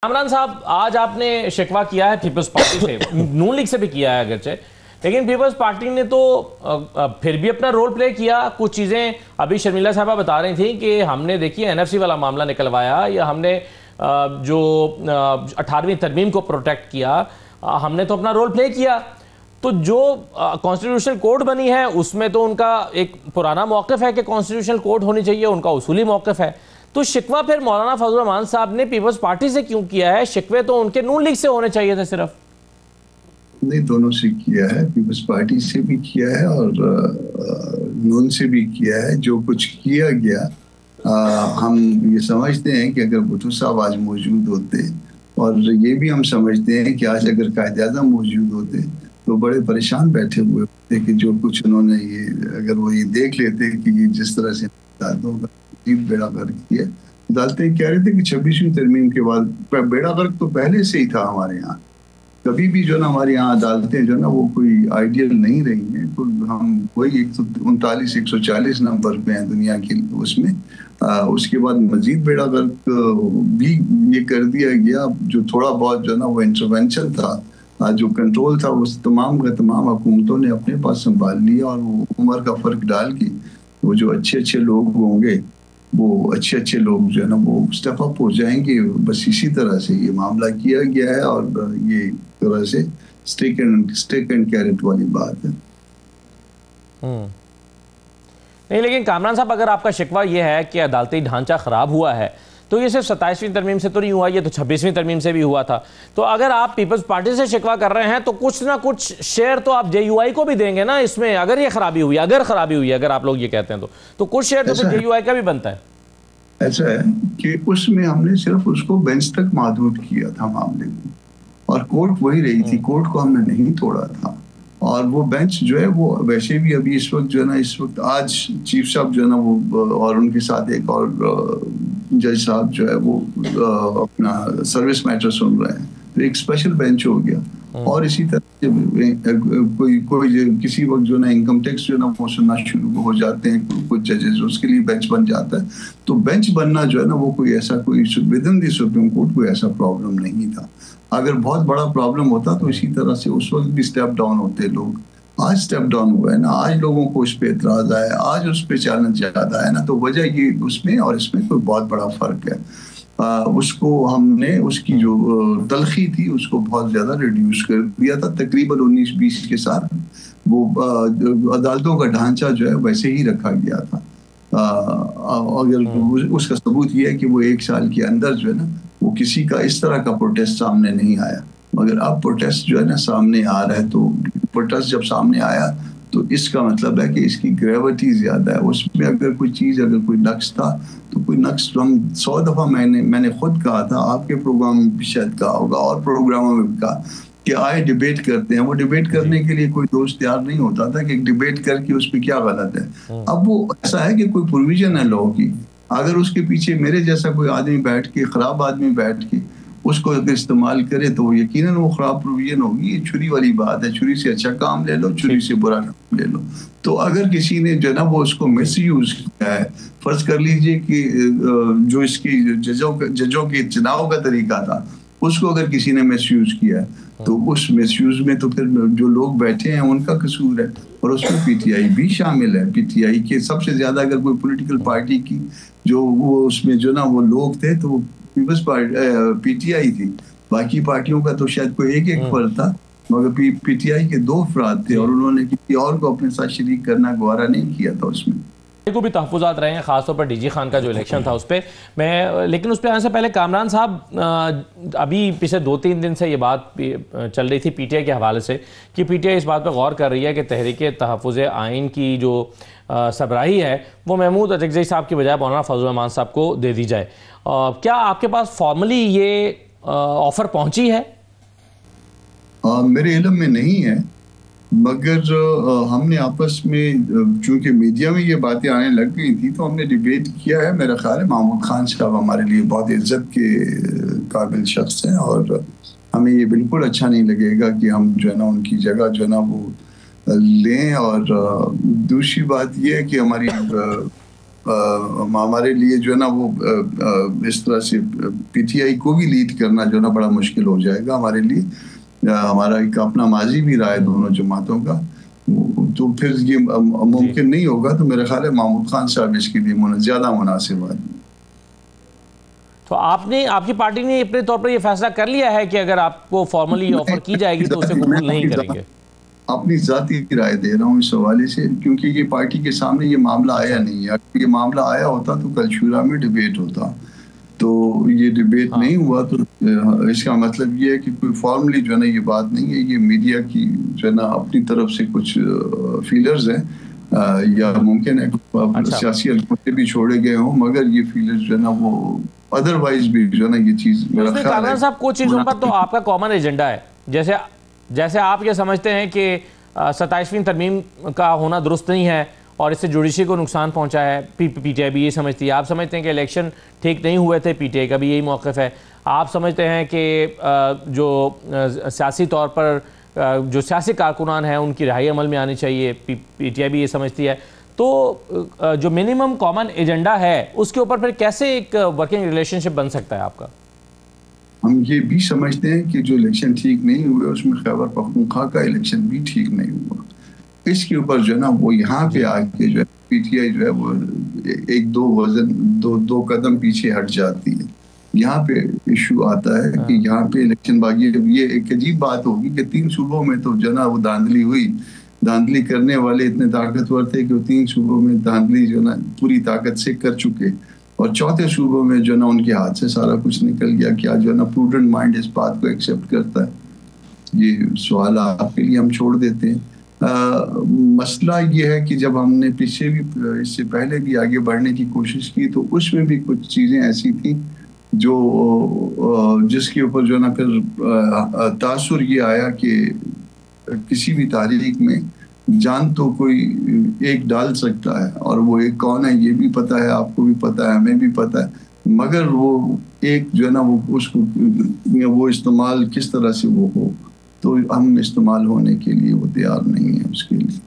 कामरान साहब, आज आपने शिकवा किया है पीपल्स पार्टी से, नून लीग से भी किया है अगरचे, लेकिन पीपल्स पार्टी ने तो फिर भी अपना रोल प्ले किया। कुछ चीज़ें अभी शर्मिला साहबा बता रही थी कि हमने देखिए एनएफसी वाला मामला निकलवाया, या हमने जो 18वीं तरमीम को प्रोटेक्ट किया, हमने तो अपना रोल प्ले किया। तो जो कॉन्स्टिट्यूशनल कोड बनी है उसमें तो उनका एक पुराना मौक़िफ़ है कि कॉन्स्टिट्यूशनल कोड होनी चाहिए, उनका उसूली मौक़िफ़ है। तो शिकवा फिर मौलाना फजल रहमान साहब ने पीपल्स पार्टी से क्यों किया है? शिकवे तो उनके नून लीग से होने चाहिए थे सिर्फ। नहीं, दोनों से किया है, पीपल्स पार्टी से भी किया है और नून से भी किया है। जो कुछ किया गया, हम ये समझते हैं कि अगर भुट्टो साहब आज मौजूद होते, और ये भी हम समझते हैं कि आज अगर कायद-ए-आज़म मौजूद होते तो बड़े परेशान बैठे हुए होते कि जो कुछ उन्होंने ये, अगर वो ये देख लेते कि ये जिस तरह से बेड़ा गर्क किया। अदालतें कह रहे थे कि 26वीं तरमीम के बाद, बेड़ा गर्क तो पहले से ही था हमारे यहाँ। कभी भी जो ना हमारे यहाँ अदालतें जो ना वो कोई आइडियल नहीं रही हैं। तो हम वही 139 140 नंबर पे हैं दुनिया की उसमें। उसके बाद मजीद बेड़ा गर्क भी ये कर दिया गया। जो थोड़ा बहुत जो ना वो इंटरवेंशन था, जो कंट्रोल था, उस तमाम का तमाम हुकूमतों ने अपने पास संभाल लिया। और वो उम्र का फ़र्क डाल के वो जो अच्छे अच्छे लोग होंगे, वो अच्छे अच्छे लोग जो है ना वो स्टेप अप हो जाएंगे। बस इसी तरह से ये मामला किया गया है, और ये तरह से स्टिक एंड कैरेट वाली बात है। नहीं, लेकिन कामरान साहब, अगर आपका शिकवा ये है कि अदालती ढांचा ख़राब हुआ है, तो ये सिर्फ 27वीं तरमीम से तो नहीं हुआ, ये तो 26वीं तरमीम से भी हुआ था। तो अगर आप पीपल्स पार्टी से शिकवा कर रहे हैं तो कुछ ना कुछ शेयर तो आप जेयूआई को भी देंगे ना इसमें, अगर ये खराबी हुई, अगर आप लोग ये कहते हैं तो कुछ शेयर तो फिर जेयूआई का भी बनता है। ऐसा है कि उसमें हमने सिर्फ उसको बेंच तक महदूद किया था मामले को, और कोर्ट वही रही थी, कोर्ट को हमने नहीं तोड़ा था। और वो बेंच जो है वो वैसे भी अभी इस वक्त जो है ना, इस वक्त आज चीफ साहब जो है ना वो, और उनके साथ एक और जज साहब जो है वो अपना सर्विस मैटर सुन रहे हैं। तो एक स्पेशल बेंच हो गया। और इसी तरह कोई किसी वक्त जो ना इनकम टैक्स जो ना वो सुनना शुरू हो जाते हैं कुछ जजेस, उसके लिए बेंच बन जाता है। तो बेंच बनना जो है ना वो कोई ऐसा, कोई with in the supreme court कोई ऐसा प्रॉब्लम नहीं था। अगर बहुत बड़ा प्रॉब्लम होता तो इसी तरह से उस वक्त भी स्टेप डाउन होते लोग। आज स्टेप डाउन हुआ है ना, आज लोगों को उस पर एतराज़ आया, आज उस पर चैलेंज ज़्यादा है ना। तो वजह ये उसमें और इसमें कोई बहुत बड़ा फ़र्क है। उसको हमने उसकी जो तलखी थी उसको बहुत ज़्यादा रिड्यूस कर दिया था, तकरीबन 19-20 के साथ। वो अदालतों का ढांचा जो है वैसे ही रखा गया था। अगर उसका सबूत ये है कि वो 1 साल के अंदर जो है ना वो किसी का इस तरह का प्रोटेस्ट सामने नहीं आया। मगर अब प्रोटेस्ट जो है ना सामने आ रहा है। तो प्रोटेस्ट जब सामने आया तो इसका मतलब है कि इसकी ग्रेविटी ज़्यादा है। उसमें अगर कोई चीज़, अगर कोई नक्स था तो कोई नक्स हम 100 दफ़ा मैंने खुद कहा था, आपके प्रोग्राम में भी शायद कहा होगा और प्रोग्रामों में भी कहा कि आए डिबेट करते हैं। वो डिबेट करने के लिए कोई दोस्त तैयार नहीं होता था कि डिबेट करके उस पर क्या गलत है। अब वो ऐसा है कि कोई प्रोविजन है लॉ की, अगर उसके पीछे मेरे जैसा कोई आदमी बैठ के, ख़राब आदमी बैठ के उसको अगर इस्तेमाल करे तो यकीनन वो ख़राब प्रोविजन होगी। ये छुरी वाली बात है, छुरी से अच्छा काम ले लो, छुरी से बुरा काम ले लो। तो अगर किसी ने जो ना वो उसको मिस यूज़ किया है, फ़र्ज़ कर लीजिए कि जो इसकी जजों के चुनाव का तरीका था उसको अगर किसी ने मिस यूज़ किया है तो उस मिस यूज़ में तो फिर जो लोग बैठे हैं उनका कसूर है। और उसमें पीटीआई भी शामिल है। पीटीआई के सबसे ज़्यादा अगर कोई पॉलिटिकल पार्टी की जो वो उसमें जो ना वो लोग थे तो वो पीपल्स पार्टी पीटीआई थी। बाकी पार्टियों का तो शायद कोई एक फर्द था, मगर पीटीआई के 2 अफराद थे और उन्होंने किसी और को अपने साथ शरीक करना गवारा नहीं किया था उसमें। को भी तहफ़्फ़ुज़ात रहे हैं, ख़ासतौर पर डीजी खान का जो इलेक्शन था उस पर मैं, लेकिन उस पर आने से पहले कामरान साहब, अभी पिछले 2-3 दिन से ये बात चल रही थी पीटीआई के हवाले से कि पीटीआई इस बात पर गौर कर रही है कि तहरीक तहफ़्फ़ुज़ आइन की जो सरबराही है वो महमूद अज़हरी साहब की बजाय मौलाना फजल रहमान साहब को दे दी जाए। क्या आपके पास फॉर्मली ये ऑफ़र पहुँची है? मेरे इल्म में नहीं है, मगर हमने आपस में, चूँकि मीडिया में ये बातें आने लग गई थी तो हमने डिबेट किया है। मेरा ख्याल है महमूद खान साहब हमारे लिए बहुत इज्जत के काबिल शख्स हैं, और हमें ये बिल्कुल अच्छा नहीं लगेगा कि हम जो है ना उनकी जगह जो है ना वो लें। और दूसरी बात ये है कि हमारी ہمارے لیے جو ہے نا وہ اس طرح سے پی ٹی آئی کو بھی لیڈ کرنا جو ہے نا بڑا مشکل ہو جائے گا ہمارے لیے. ہمارا ایک اپنا ماضی بھی رہا ہے دونوں جماعتوں کا, تو پھر یہ ممکن نہیں ہوگا. تو میرا خیال ہے محمود خان صاحب اس کے لیے زیادہ مناسب آدمی. تو آپ کی پارٹی نے اپنے طور پر یہ فیصلہ کر لیا ہے کہ اگر آپ کو فارملی آفر کی جائے گی تو اسے قبول نہیں کریں گے؟ اپنی ذاتی رائے دے رہا ہوں اس حوالے سے, کیونکہ یہ پارٹی کے سامنے یہ معاملہ آیا نہیں ہے. اگر یہ معاملہ آیا ہوتا تو کل شورا میں ڈیبیٹ ہوتا, تو یہ ڈیبیٹ نہیں ہوا. تو اس کا مطلب یہ ہے کہ کوئی فارملی جو ہے نا یہ بات نہیں ہے. یہ میڈیا کی جو ہے نا اپنی طرف سے کچھ فیلرز ہیں, یا ممکن ہے سیاسی حلقوں بھی چھوڑے گئے ہوں, مگر یہ فیلرز جو ہے نا وہ ادروائز بھی جو ہے نا یہ چیز میرا خیال ہے. کامران صاحب کچھ چیزوں پر تو آپ کا کامن ایجنڈا ہے, جیسے آپ یہ سمجھتے ہیں کہ 27ویں ترمیم کا ہونا درست نہیں ہے اور اس سے جوڈیشری کو نقصان پہنچا ہے, پی ٹی آئی بھی یہ سمجھتی ہے. آپ سمجھتے ہیں کہ الیکشن ٹھیک نہیں ہوئے تھے, پی ٹی آئی کا بھی یہی موقف ہے. آپ سمجھتے ہیں کہ جو سیاسی طور پر جو سیاسی کارکنان ہیں ان کی رہائی عمل میں آنی چاہیے, پی ٹی آئی بھی یہ سمجھتی ہے. تو جو منیمم کامن ایجنڈا ہے اس کے اوپر پھر کیسے ایک ورکنگ ریلیشن شپ بن سکتا ہے آپ کا؟ ہم یہ بھی سمجھتے ہیں کہ جو الیکشن ٹھیک نہیں ہوئے اس میں خیبر پختونخوا کا الیکشن بھی ٹھیک نہیں ہوا. اس کے اوپر جو ہے نا وہ یہاں پہ آ کے جو ہے پی ٹی آئی جو ہے وہ ایک دو قدم پیچھے ہٹ جاتی ہے. یہاں پہ ایشو آتا ہے کہ یہاں پہ الیکشن باغی, یہ ایک عجیب بات ہوگی کہ 3 صوبوں میں تو جو ہے نا وہ دھاندلی ہوئی. دھاندلی کرنے والے اتنے طاقتور تھے کہ وہ 3 صوبوں میں دھاندلی جو ہے نا پوری طاقت سے کر چکے, اور 4تھے صوبوں میں جو ہے نا ان کے ہاتھ سے سارا کچھ نکل گیا. کیا جو ہے نا پروڈنٹ مائنڈ اس بات کو ایکسیپٹ کرتا ہے؟ یہ سوال آپ کے لیے ہم چھوڑ دیتے ہیں. مسئلہ یہ ہے کہ جب ہم نے پیچھے بھی اس سے پہلے بھی آگے بڑھنے کی کوشش کی تو اس میں بھی کچھ چیزیں ایسی تھیں جو جس کے اوپر جو ہے نا پھر تاثر یہ آیا کہ کسی بھی تاریخ میں جان تو کوئی ایک ڈال سکتا ہے, اور وہ ایک کون ہے یہ بھی پتا ہے, آپ کو بھی پتا ہے, ہمیں بھی پتا ہے, مگر وہ ایک جو ہے نا وہ اس کو وہ استعمال کس طرح سے وہ ہو, تو ہم استعمال ہونے کے لیے وہ تیار نہیں ہے اس کے لیے.